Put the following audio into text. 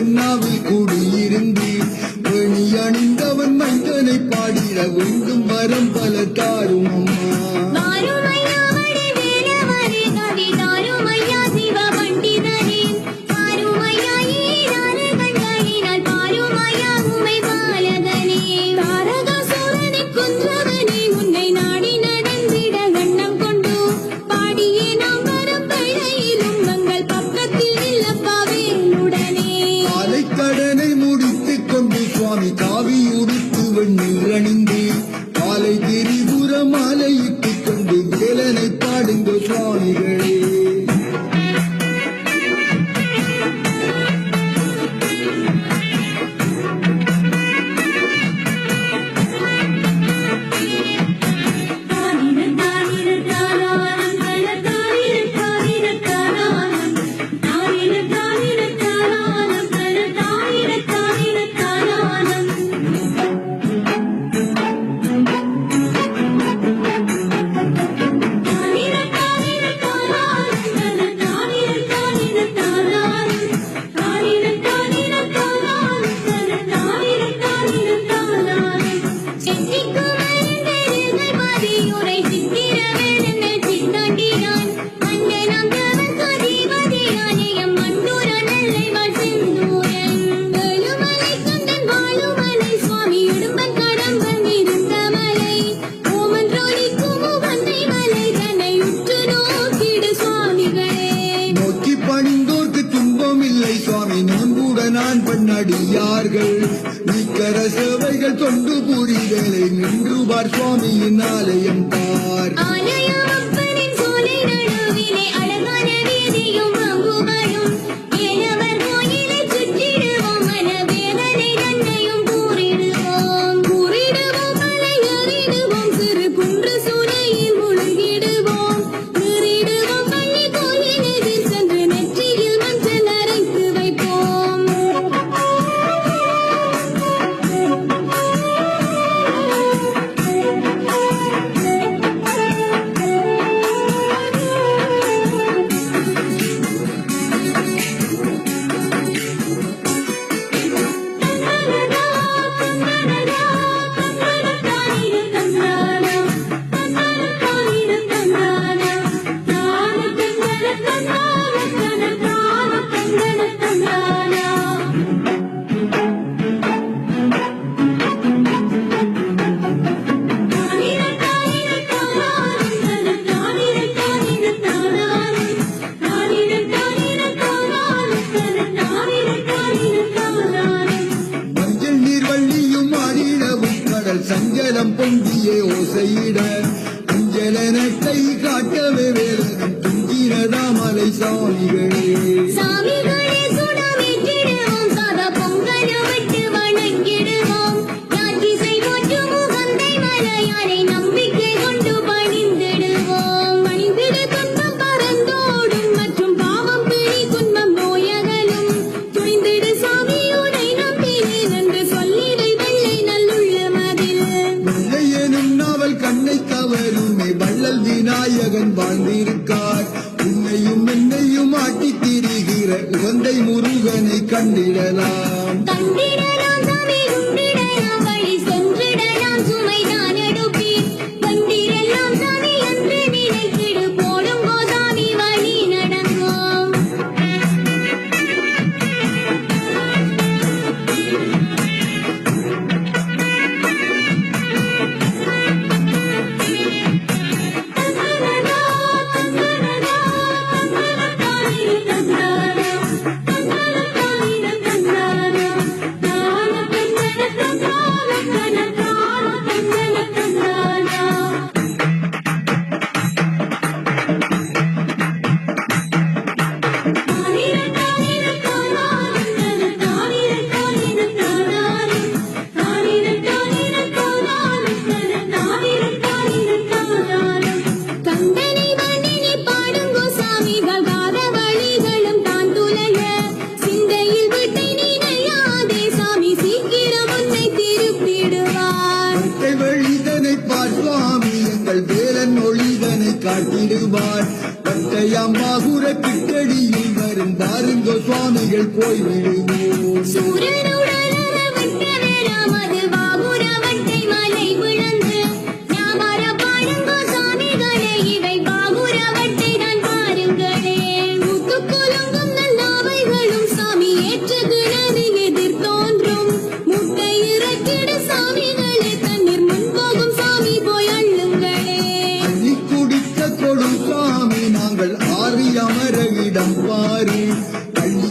என்னாவில் கூடியிருந்து பணி அணிந்தவன் மைந்தனை பாடிட வேண்டும் வரம் பல தாரும் அம்மா. காவி உடுத்து வெண்ணில் அணிந்து காலை திரிபுர மாலையிட்டுக் கொண்டு வேலனை பாடுங்க சுவாமிகளே. பணிந்தோர்க்கு துன்பம் இல்லை சுவாமி நோன்புட நான் பண்ணடியார்கள் நீக்கர சேவைகள் தொண்டு புரிதலை நின்று பார் சுவாமியின் ஆலயம் பார். சஞ்சலம் பொங்கியே ஓசையிட அஞ்சலனத்தை காட்டவே வேலனும் துங்கினதாமலை சாமிகளே. வள்ளல் விநாயகன் வாழ்ந்திருக்கார் உன்னையும் என்னையும் ஆட்டி திரிகிற உகந்தை முருகனை கண்டிடலாம். காட்டிடுவார் பட்டையம்மாகுர கிட்டடியில் வரும் பாருங்க சுவாமிகள் போய்விடுவோம். சூரனுடலற விட்ட வேளாம் அது பாபுரவட்டை மலை விழுந்து ஞாபக பாருங்கோ சாமிகளே இவை பாபுரவட்டை தான் பாருங்களே முத்துக்குலுங்கும் நல்லாவைகளும் சாமி ஏற்றுகிறது எதிர் தோன்றும் முட்டை இறக்கிட சாமிகளே தண்ணீர் முன்போகும் சாமி போய் அள்ளுங்களே அள்ளி குடிக்க கொடும் சாமி நாங்கள் ஆறி அமர இடம் பாரு கள்ளி